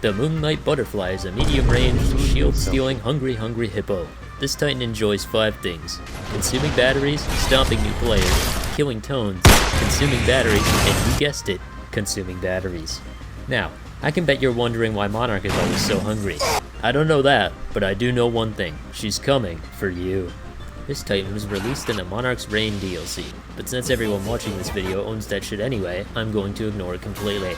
The Moonlight Butterfly is a medium-range, shield-stealing, hungry hippo. This titan enjoys 5 things: consuming batteries, stomping new players, killing tones, consuming batteries, and you guessed it, consuming batteries. Now, I can bet you're wondering why Monarch is always so hungry. I don't know that, but I do know one thing: she's coming for you. This titan was released in the Monarch's Reign DLC, but since everyone watching this video owns that shit anyway, I'm going to ignore it completely.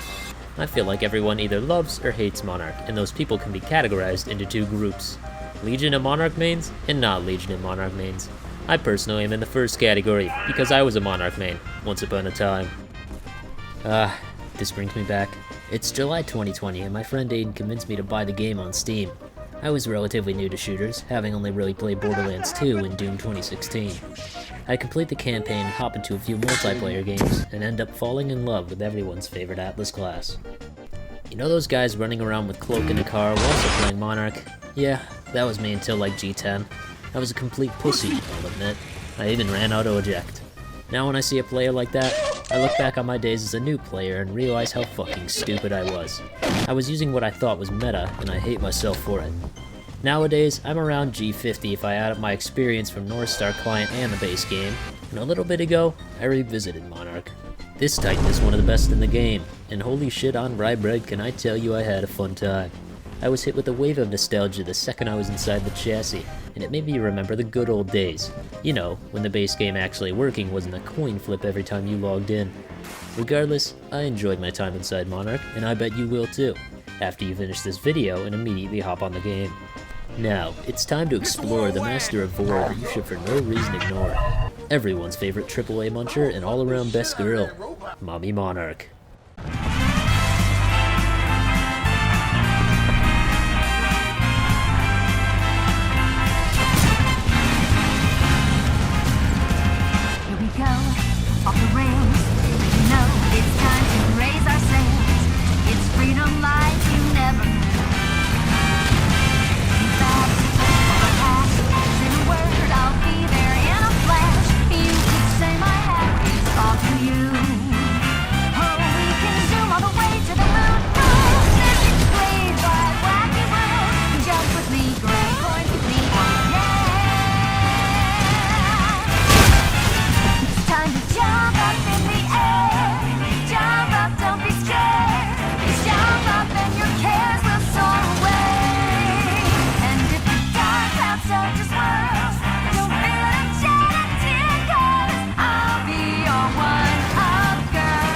I feel like everyone either loves or hates Monarch, and those people can be categorized into 2 groups: Legion and Monarch mains, and not Legion and Monarch mains. I personally am in the first category, because I was a Monarch main, once upon a time. This brings me back. It's July 2020, and my friend Aiden convinced me to buy the game on Steam. I was relatively new to shooters, having only really played Borderlands 2 and Doom 2016. I complete the campaign, hop into a few multiplayer games, and end up falling in love with everyone's favorite Atlas class. You know those guys running around with cloak in a car while also playing Monarch? Yeah, that was me until like G10. I was a complete pussy, I'll admit. I even ran auto-eject. Now when I see a player like that, I look back on my days as a new player and realize how fucking stupid I was. I was using what I thought was meta, and I hate myself for it. Nowadays, I'm around G50 if I add up my experience from Northstar Client and the base game, and a little bit ago, I revisited Monarch. This titan is one of the best in the game, and holy shit on rye bread can I tell you I had a fun time. I was hit with a wave of nostalgia the second I was inside the chassis, and it made me remember the good old days. You know, when the base game actually working wasn't a coin flip every time you logged in. Regardless, I enjoyed my time inside Monarch, and I bet you will too, after you finish this video and immediately hop on the game. Now, it's time to explore the Master of Vor that you should for no reason ignore. Everyone's favorite AAA muncher and all-around best girl, Mommy Monarch. Off the rails, you know it's time to raise our sails. It's freedom like you never knew. In fact, for the past, in a word, I'll be there in a flash. You could say my hat is off to you. Oh, we can zoom all the way to the moon. Oh, searching waves like wacky worlds. Jump with me, great point with me, oh yeah. It's time to jump up in the air. Jump up, don't be scared. Just jump up and your cares will soar away. And if the dark clouds start to swirl, don't feel a shed a tear, 'cause I'll be your one-up girl.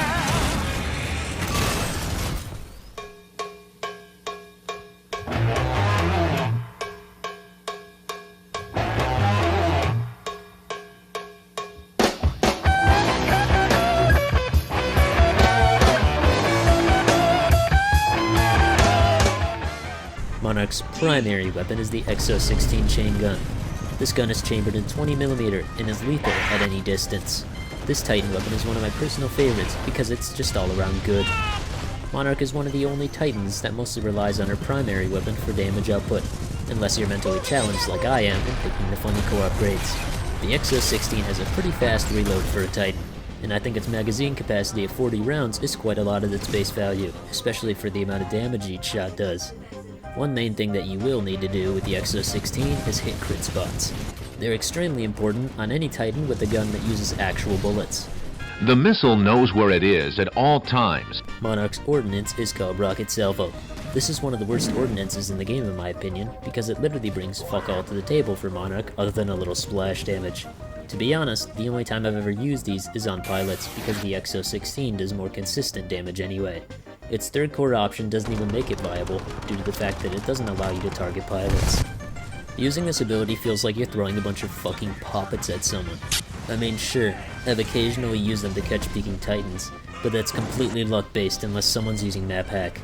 Monarch's primary weapon is the XO16 chain gun. This gun is chambered in 20mm and is lethal at any distance. This Titan weapon is one of my personal favorites because it's just all around good. Monarch is one of the only Titans that mostly relies on her primary weapon for damage output, unless you're mentally challenged like I am and picking the funny core upgrades. The XO16 has a pretty fast reload for a Titan, and I think its magazine capacity of 40 rounds is quite a lot at its base value, especially for the amount of damage each shot does. One main thing that you will need to do with the XO16 is hit crit spots. They're extremely important on any Titan with a gun that uses actual bullets. The missile knows where it is at all times. Monarch's ordnance is called Rocket Salvo. This is one of the worst ordnances in the game in my opinion, because it literally brings fuck all to the table for Monarch other than a little splash damage. To be honest, the only time I've ever used these is on pilots, because the XO16 does more consistent damage anyway. Its third core option doesn't even make it viable, due to the fact that it doesn't allow you to target pilots. Using this ability feels like you're throwing a bunch of fucking poppets at someone. I mean, sure, I've occasionally used them to catch peeking Titans, but that's completely luck-based unless someone's using map hack.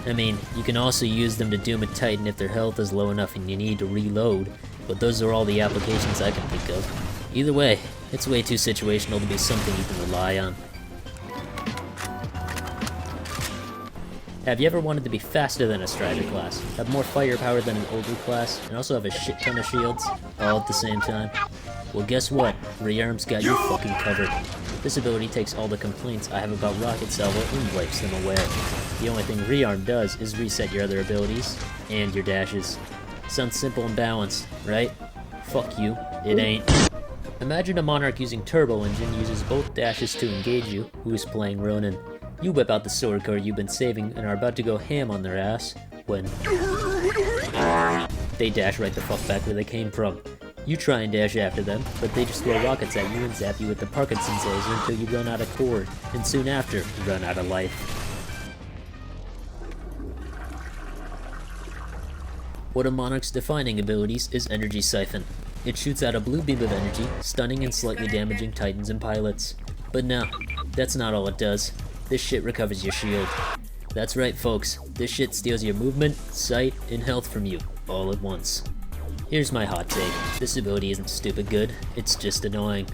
I mean, you can also use them to doom a Titan if their health is low enough and you need to reload, but those are all the applications I can think of. Either way, it's way too situational to be something you can rely on. Have you ever wanted to be faster than a Strider class, have more firepower than an older class, and also have a shit ton of shields, all at the same time? Well, guess what? Rearm's got you fucking covered. This ability takes all the complaints I have about Rocket Salvo and wipes them away. The only thing Rearm does is reset your other abilities, and your dashes. Sounds simple and balanced, right? Fuck you, it ain't. Imagine a Monarch using Turbo Engine uses both dashes to engage you, who is playing Ronin. You whip out the sword card you've been saving and are about to go ham on their ass, when they dash right the fuck back where they came from. You try and dash after them, but they just throw rockets at you and zap you with the Parkinson's laser until you run out of core, and soon after, run out of life. One of Monarch's defining abilities is Energy Siphon. It shoots out a blue beam of energy, stunning and slightly damaging Titans and pilots. But no, that's not all it does. This shit recovers your shield. That's right, folks, this shit steals your movement, sight, and health from you, all at once. Here's my hot take. This ability isn't stupid good, it's just annoying.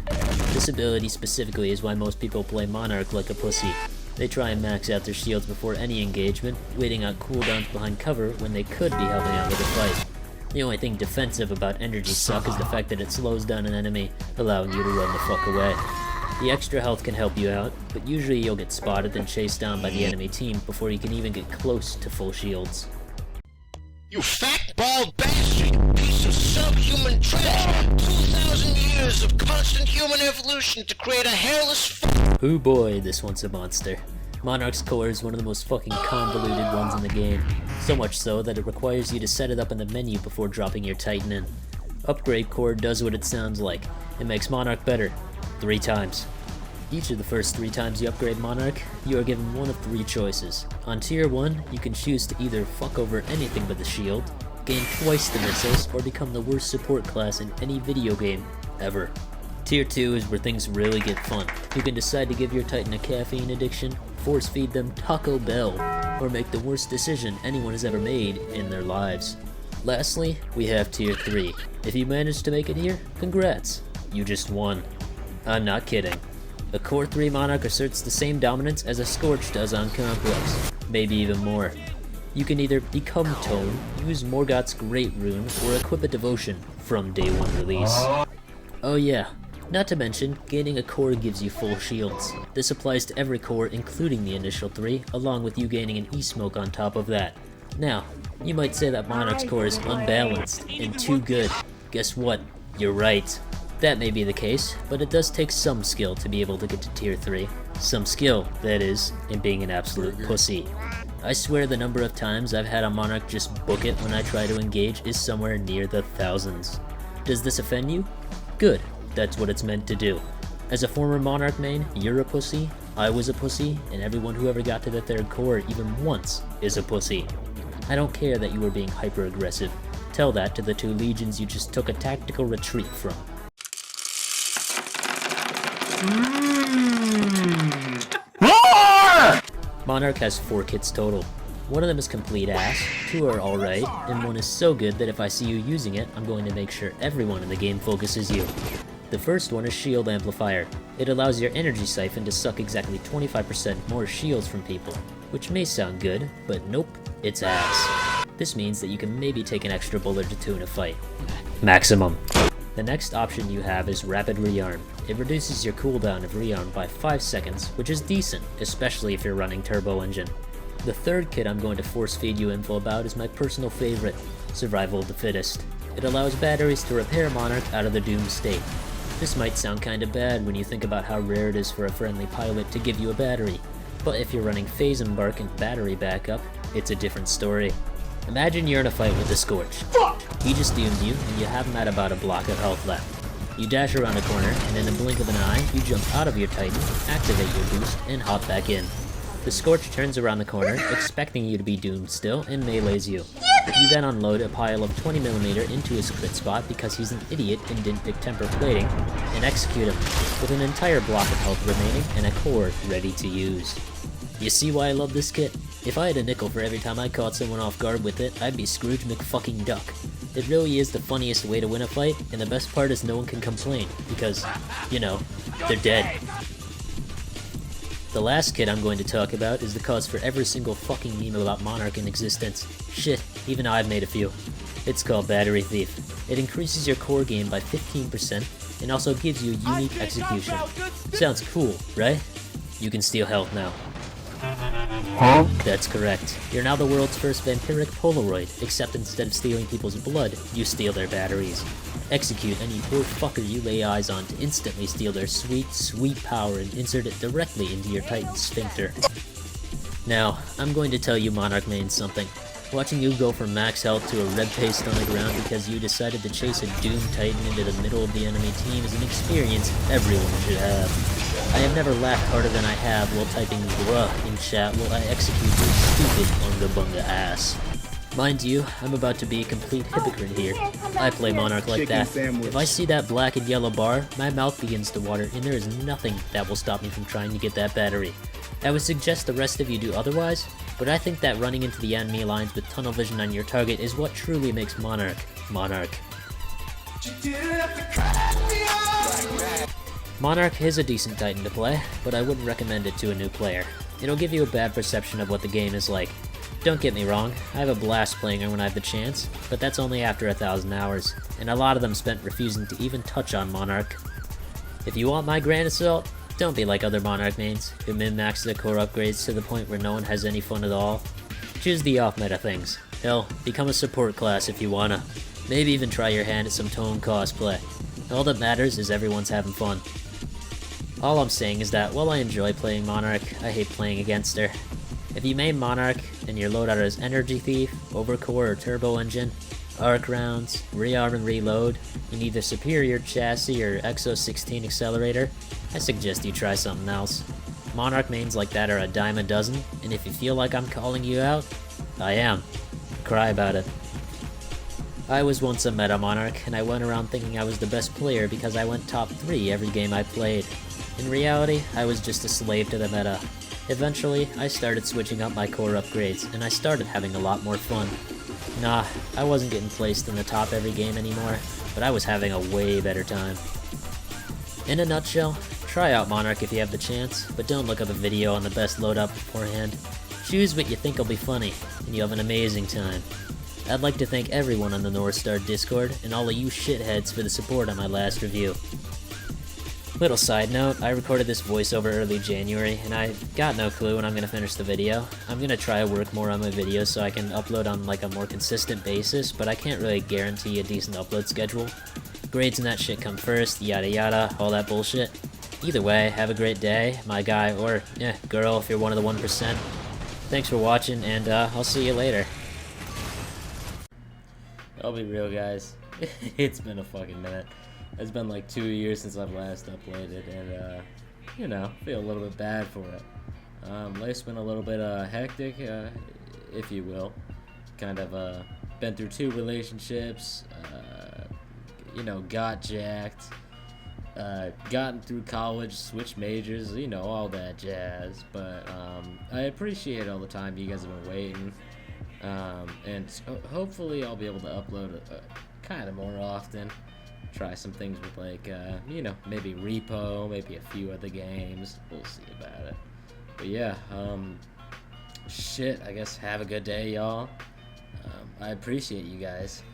This ability specifically is why most people play Monarch like a pussy. They try and max out their shields before any engagement, waiting out cooldowns behind cover when they could be helping out with a fight. The only thing defensive about Energy Suck is the fact that it slows down an enemy, allowing you to run the fuck away. The extra health can help you out, but usually you'll get spotted and chased down by the enemy team before you can even get close to full shields. You fat, bald bastard! You piece of subhuman trash! 2,000 years of constant human evolution to create a hairless Ooh boy, this one's a monster. Monarch's core is one of the most fucking convoluted ones in the game. So much so that it requires you to set it up in the menu before dropping your Titan in. Upgrade core does what it sounds like. It makes Monarch better. 3 times. Each of the first 3 times you upgrade Monarch, you are given one of 3 choices. On tier 1, you can choose to either fuck over anything but the shield, gain twice the missiles, or become the worst support class in any video game, ever. Tier 2 is where things really get fun. You can decide to give your Titan a caffeine addiction, force feed them Taco Bell, or make the worst decision anyone has ever made in their lives. Lastly, we have Tier 3. If you managed to make it here, congrats. You just won. I'm not kidding. A Core 3 Monarch asserts the same dominance as a Scorch does on Complex, maybe even more. You can either become Tone, use Morgoth's Great Rune, or equip a Devotion from day 1 release. Oh yeah, not to mention, gaining a core gives you full shields. This applies to every core including the initial 3, along with you gaining an E-Smoke on top of that. Now, you might say that Monarch's core is unbalanced and too good. Guess what? You're right. That may be the case, but it does take some skill to be able to get to tier 3. Some skill, that is, in being an absolute pussy. I swear the number of times I've had a Monarch just book it when I try to engage is somewhere near the thousands. Does this offend you? Good, that's what it's meant to do. As a former Monarch main, you're a pussy, I was a pussy, and everyone who ever got to the 3rd core even once is a pussy. I don't care that you were being hyper-aggressive. Tell that to the 2 legions you just took a tactical retreat from. More! Monarch has 4 kits total. One of them is complete ass, 2 are alright, and 1 is so good that if I see you using it, I'm going to make sure everyone in the game focuses you. The first one is Shield Amplifier. It allows your Energy Siphon to suck exactly 25% more shields from people, which may sound good, but nope, it's ass. This means that you can maybe take an extra bullet or 2 in a fight. Maximum. The next option you have is Rapid Rearm. It reduces your cooldown of Rearm by 5 seconds, which is decent, especially if you're running Turbo Engine. The 3rd kit I'm going to force feed you info about is my personal favorite, Survival of the Fittest. It allows batteries to repair Monarch out of the doomed state. This might sound kinda bad when you think about how rare it is for a friendly pilot to give you a battery, but if you're running Phase Embark and battery backup, it's a different story. Imagine you're in a fight with the Scorch. He just doomed you, and you have him at about a block of health left. You dash around a corner, and in the blink of an eye, you jump out of your Titan, activate your boost, and hop back in. The Scorch turns around the corner, expecting you to be doomed still, and melees you. You then unload a pile of 20mm into his crit spot because he's an idiot and didn't pick Temper Plating, and execute him, with an entire block of health remaining and a core ready to use. You see why I love this kit? If I had a nickel for every time I caught someone off guard with it, I'd be Scrooge McFucking Duck. It really is the funniest way to win a fight, and the best part is no one can complain, because, you know, they're dead. The last kit I'm going to talk about is the cause for every single fucking meme about Monarch in existence. Shit, even I've made a few. It's called Battery Thief. It increases your core gain by 15%, and also gives you unique execution. Sounds cool, right? You can steal health now. Huh? That's correct. You're now the world's first vampiric Polaroid, except instead of stealing people's blood, you steal their batteries. Execute any poor fucker you lay eyes on to instantly steal their sweet, sweet power and insert it directly into your Titan sphincter. Now, I'm going to tell you Monarch mains something. Watching you go from max health to a red paste on the ground because you decided to chase a Doom Titan into the middle of the enemy team is an experience everyone should have. I have never laughed harder than I have while typing bruh in chat while I execute your stupid unga bunga ass. Mind you, I'm about to be a complete hypocrite here. I play Monarch like Chicken that. sandwich. If I see that black and yellow bar, my mouth begins to water and there is nothing that will stop me from trying to get that battery. I would suggest the rest of you do otherwise, but I think that running into the enemy lines with tunnel vision on your target is what truly makes Monarch, Monarch. Monarch is a decent Titan to play, but I wouldn't recommend it to a new player. It'll give you a bad perception of what the game is like. Don't get me wrong, I have a blast playing her when I have the chance, but that's only after 1,000 hours, and a lot of them spent refusing to even touch on Monarch. If you want my grand assault, don't be like other Monarch mains, who min-max their core upgrades to the point where no one has any fun at all. Choose the off-meta things. Hell, become a support class if you wanna. Maybe even try your hand at some tone cosplay. All that matters is everyone's having fun. All I'm saying is that while I enjoy playing Monarch, I hate playing against her. If you main Monarch, and your loadout is Energy Thief, Overcore or Turbo Engine, Arc Rounds, Rearm and Reload, you need the Superior Chassis or Exo 16 Accelerator, I suggest you try something else. Monarch mains like that are a dime a dozen, and if you feel like I'm calling you out, I am. Cry about it. I was once a meta Monarch, and I went around thinking I was the best player because I went top 3 every game I played. In reality, I was just a slave to the meta. Eventually, I started switching up my core upgrades, and I started having a lot more fun. Nah, I wasn't getting placed in the top every game anymore, but I was having a way better time. In a nutshell, try out Monarch if you have the chance, but don't look up a video on the best loadout beforehand. Choose what you think will be funny, and you'll have an amazing time. I'd like to thank everyone on the North Star Discord, and all of you shitheads for the support on my last review. Little side note, I recorded this voiceover early January, and I got no clue when I'm gonna finish the video. I'm gonna try to work more on my videos so I can upload on like a more consistent basis, but I can't really guarantee a decent upload schedule. Grades and that shit come first, yada yada, all that bullshit. Either way, have a great day, my guy, or girl if you're one of the 1%. Thanks for watching, and I'll see you later. I'll be real, guys. It's been a fucking minute. It's been like 2 years since I've last uploaded, and you know, feel a little bit bad for it. Life's been a little bit hectic, if you will. Kind of been through 2 relationships, you know, got jacked, gotten through college, switched majors, you know, all that jazz. But I appreciate all the time you guys have been waiting, and hopefully I'll be able to upload kind of more often. Try some things with like, you know, maybe Repo, maybe a few other games. We'll see about it. But yeah, shit, I guess have a good day, y'all. I appreciate you guys.